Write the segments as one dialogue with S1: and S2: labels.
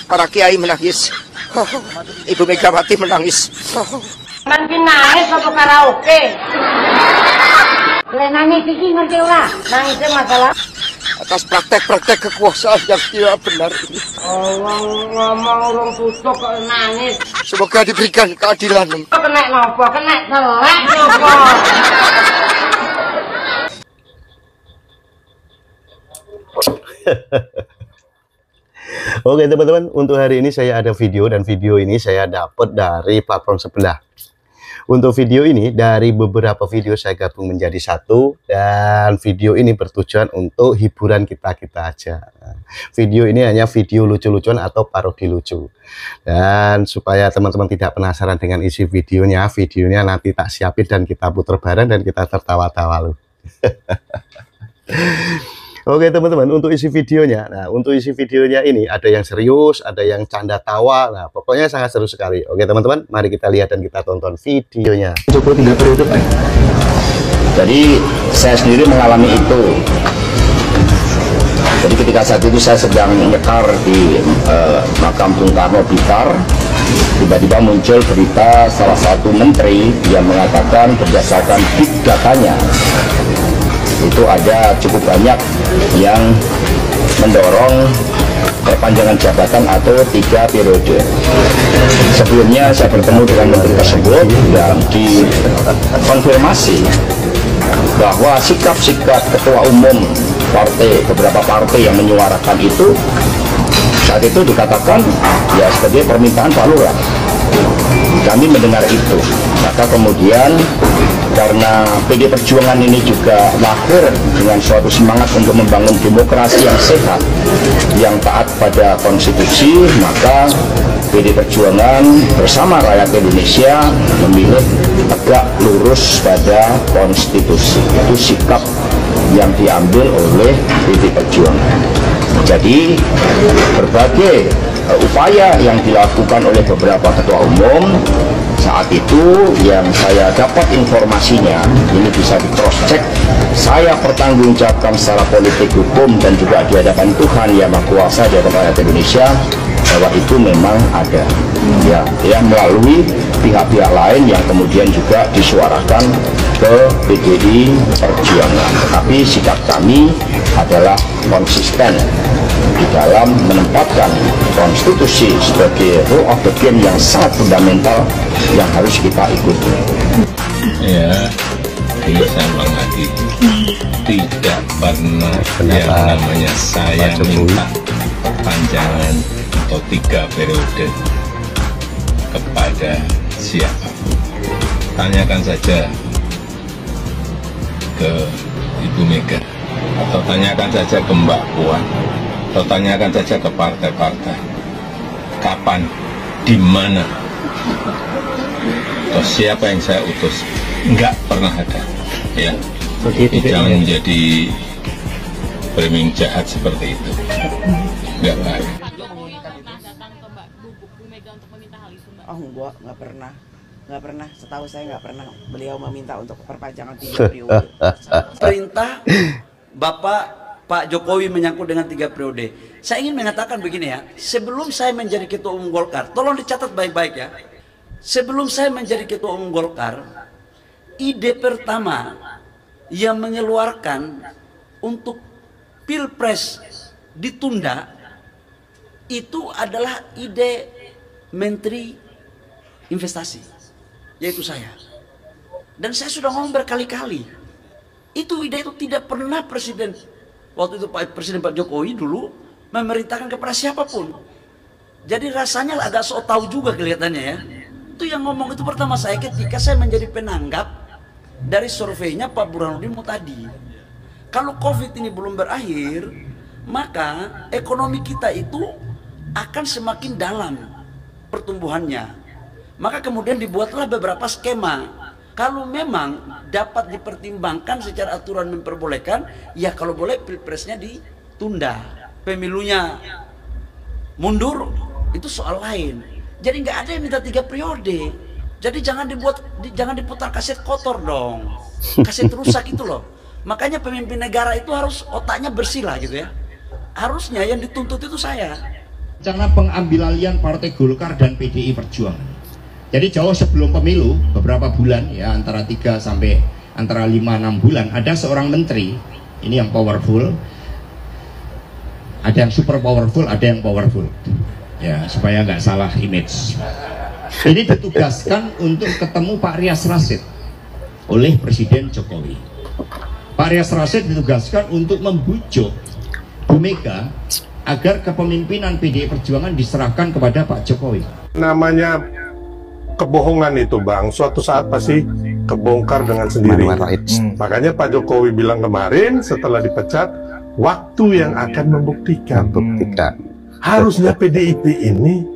S1: para kiai menangis, Ibu Megawati menangis.
S2: Mungkin nangis waktu karaoke. Nangis iki ngerti ora? Nangisnya masalah
S1: atas praktek-praktek kekuasaan yang tidak benar ini.
S2: Ngomong urung tutup kok nangis.
S1: Semoga diberikan keadilan.
S2: Kena nopo? Kena telek nopo?
S3: Oke teman-teman, untuk hari ini saya ada video, dan video ini saya dapat dari platform sebelah. Untuk video ini dari beberapa video saya gabung menjadi satu, dan video ini bertujuan untuk hiburan kita-kita aja. Video ini hanya video lucu-lucuan atau parodi lucu. Dan supaya teman-teman tidak penasaran dengan isi videonya nanti tak siapin dan kita putar bareng dan kita tertawa-tawa loh. Oke teman-teman, untuk isi videonya, untuk isi videonya ini ada yang serius, ada yang canda tawa, pokoknya sangat seru sekali. Oke teman-teman, mari kita lihat dan kita tonton videonya.
S4: Cukup 3 periode, Pak. Jadi saya sendiri mengalami itu. Jadi ketika saat itu saya sedang nyekar di makam Bung Karno Blitar, tiba-tiba muncul berita salah satu menteri yang mengatakan berdasarkan big datanya itu ada cukup banyak yang mendorong perpanjangan jabatan atau 3 periode. Sebelumnya saya bertemu dengan menteri tersebut dan dikonfirmasi bahwa sikap-sikap ketua umum partai, beberapa partai yang menyuarakan itu saat itu dikatakan ya sebagai permintaan Pak Lurah. Kami mendengar itu, maka kemudian karena PD Perjuangan ini juga lahir dengan suatu semangat untuk membangun demokrasi yang sehat, yang taat pada konstitusi, maka PD Perjuangan bersama rakyat Indonesia memilih tegak lurus pada konstitusi. Itu sikap yang diambil oleh PD Perjuangan. Jadi berbagai upaya yang dilakukan oleh beberapa ketua umum saat itu yang saya dapat informasinya, ini bisa di cross check, saya pertanggungjawabkan secara politik, hukum, dan juga di hadapan Tuhan Yang Maha Kuasa, di hadapan rakyat Indonesia, bahwa itu memang ada ya melalui pihak-pihak lain yang kemudian juga disuarakan ke PDI Perjuangan. Tetapi sikap kami adalah konsisten di dalam menempatkan konstitusi sebagai rule of the game yang sangat fundamental yang harus kita ikuti.
S5: Ya, ini saya mengerti. Tidak pernah yang namanya saya minta perpanjangan atau 3 periode kepada siapa. Tanyakan saja ke Ibu Mega, atau tanyakan saja ke Mbak Puan, atau tanyakan saja ke partai-partai. Kapan, di mana, atau siapa yang saya utus? Enggak pernah ada. Ya, jangan menjadi framing jahat seperti itu. Enggak baik.
S6: Oh enggak pernah. Nggak pernah, setahu saya nggak pernah beliau meminta untuk perpanjangan 3 periode. Perintah Bapak Pak Jokowi menyangkut dengan 3 periode. Saya ingin mengatakan begini ya, sebelum saya menjadi Ketua Umum Golkar, tolong dicatat baik-baik ya. Sebelum saya menjadi Ketua Umum Golkar, ide pertama yang mengeluarkan untuk Pilpres ditunda itu adalah ide Menteri Investasi, yaitu saya. Dan saya sudah ngomong berkali-kali, itu ide itu tidak pernah Presiden waktu itu Presiden Pak Jokowi dulu memerintahkan kepada siapapun. Jadi rasanya agak sok tahu juga kelihatannya ya. Itu yang ngomong itu pertama saya ketika saya menjadi penanggap dari surveinya Pak Burhanuddin Muhtadi. Kalau COVID ini belum berakhir, maka ekonomi kita itu akan semakin dalam pertumbuhannya. Maka kemudian dibuatlah beberapa skema. Kalau memang dapat dipertimbangkan secara aturan memperbolehkan, ya kalau boleh pilpresnya ditunda, pemilunya mundur, itu soal lain. Jadi nggak ada yang minta 3 periode. Jadi jangan diputar kaset kotor dong, kaset rusak itu loh. Makanya pemimpin negara itu harus otaknya bersih lah gitu ya. Harusnya yang dituntut itu saya.
S4: Cara pengambil alihan Partai Golkar dan PDI Perjuangan. Jadi jauh sebelum pemilu, beberapa bulan ya, antara 3 sampai antara 5-6 bulan, ada seorang menteri, ini yang powerful, ada yang super powerful, ada yang powerful, ya supaya nggak salah image. Ini ditugaskan untuk ketemu Pak Rias Rasyid oleh Presiden Jokowi. Pak Rias Rasyid ditugaskan untuk membujuk Bu Mega agar kepemimpinan PDI Perjuangan diserahkan kepada Pak Jokowi.
S7: Namanya kebohongan itu Bang, suatu saat pasti kebongkar dengan sendiri. Makanya Pak Jokowi bilang kemarin setelah dipecat, waktu yang akan membuktikan. Harusnya PDIP ini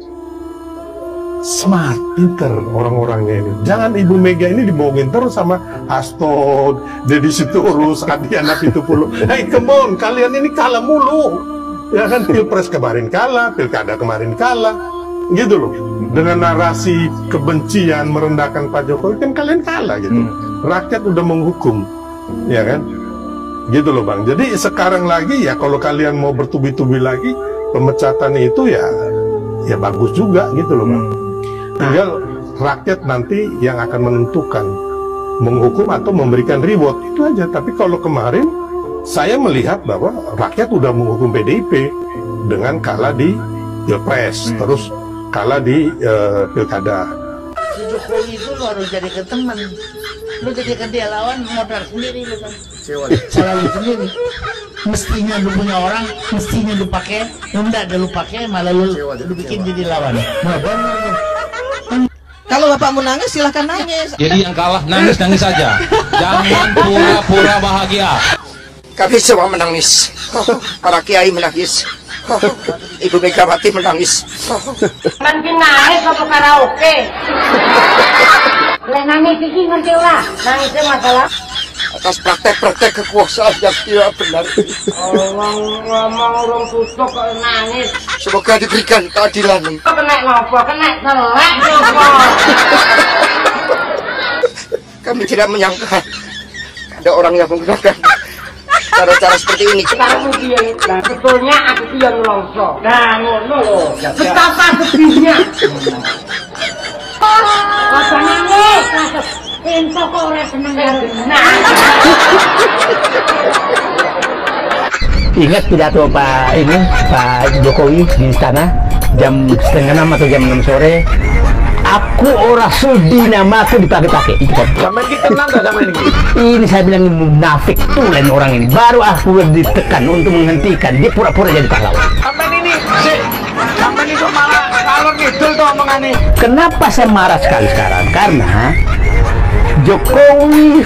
S7: smart, pinter orang-orangnya ini. Jangan Ibu Mega ini dibohongin terus sama Hasto, Deddy Sitorus, Adiana Pitupulu. Hey, come on, kalian ini kalah mulu. Ya kan, Pilpres kemarin kalah, Pilkada kemarin kalah. Gitu loh. Dengan narasi kebencian merendahkan Pak Jokowi, kan kalian kalah gitu. Rakyat udah menghukum. Ya kan? Gitu loh Bang. Jadi sekarang lagi ya, kalau kalian mau bertubi-tubi lagi, pemecatan itu ya bagus juga gitu loh Bang. Tinggal rakyat nanti yang akan menentukan menghukum atau memberikan reward, itu aja. Tapi kalau kemarin saya melihat bahwa rakyat udah menghukum PDIP dengan kalah di Pilpres, terus kalah di Pilkada.
S8: Jokowi itu lu harus jadikan teman, lu jadikan dia lawan, modal sendiri lu kan, selalu sendiri. Mestinya lu punya orang, mestinya lu pakai, enggak ada lu pakai, malah lu bikin jadi lawan.
S9: Kalau bapak mau nangis silahkan nangis.
S10: Jadi yang kalah nangis-nangis saja, jangan pura-pura bahagia.
S1: Kami semua menangis. Para kiai menangis. Ibu Megawati menangis.
S2: Nanti nangis apa karaoke? Lah nangis iki ngerti lah. Nangisnya masalah
S1: Atas praktek-praktek kekuasaan yang tidak benar.
S2: ngomong orang tutup kok nangis.
S1: Semoga diberikan keadilan.
S2: Kena ngopo? Kena telek ngopo?
S1: Kami tidak menyangka ada orang yang menggunakan cara-cara seperti ini.
S2: Kamu dia, nah sebetulnya aku yang ngelongso. Nah ngono loh. Betapa sedihnya. Apa nangis? Pintu kok ora seneng karo
S8: Ingat pidato Pak Jokowi di istana jam 5:30 atau jam 6 sore. Aku ora sudi namaku dipakai-pakai. Itu kan.
S10: Sampai kita kenal nggak sama ini?
S8: Ini saya bilang munafik tulen orang ini. Baru aku ditekan untuk menghentikan. Dia pura-pura jadi pahlawan.
S10: Sampai ini itu malah kalau ngidul tuh omongannya.
S8: Kenapa saya marah sekali sekarang? Karena Jokowi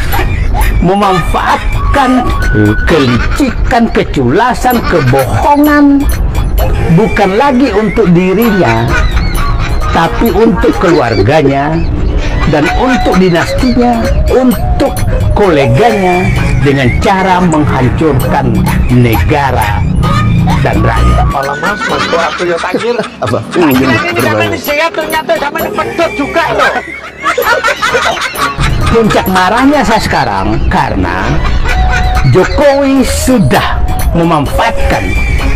S8: memanfaatkan kelicikan, keculasan, kebohongan bukan lagi untuk dirinya, tapi untuk keluarganya dan untuk dinastinya, untuk koleganya, dengan cara menghancurkan negara dan rakyat.
S10: Malah mas kok aku ya takir.
S3: Apa?
S10: Ini sama ini sehat ternyata sama ini pedot juga loh.
S8: Puncak marahnya saya sekarang karena Jokowi sudah memanfaatkan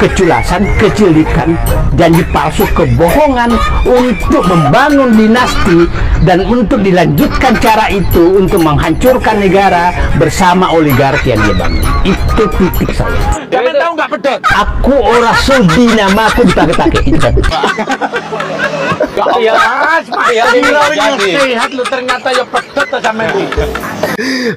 S8: keculasan, kecilikan, janji palsu, kebohongan untuk membangun dinasti dan untuk dilanjutkan cara itu untuk menghancurkan negara bersama oligarki yang dia bangun. Itu titik saya.
S10: Jangan tahu nggak pedot.
S8: Aku ora sudi namaku dipakai-pakai. Itu kan.
S10: Ya mas, ya sehat lu ternyata ya pedot sama ini.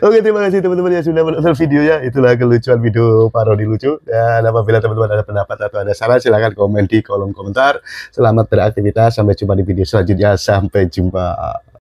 S3: Oke, terima kasih teman-teman yang sudah menonton videonya. Itulah kelucuan video parodi lucu. Dan apabila teman-teman ada pendapat atau ada saran, silahkan komen di kolom komentar. Selamat beraktivitas. Sampai jumpa di video selanjutnya. Sampai jumpa.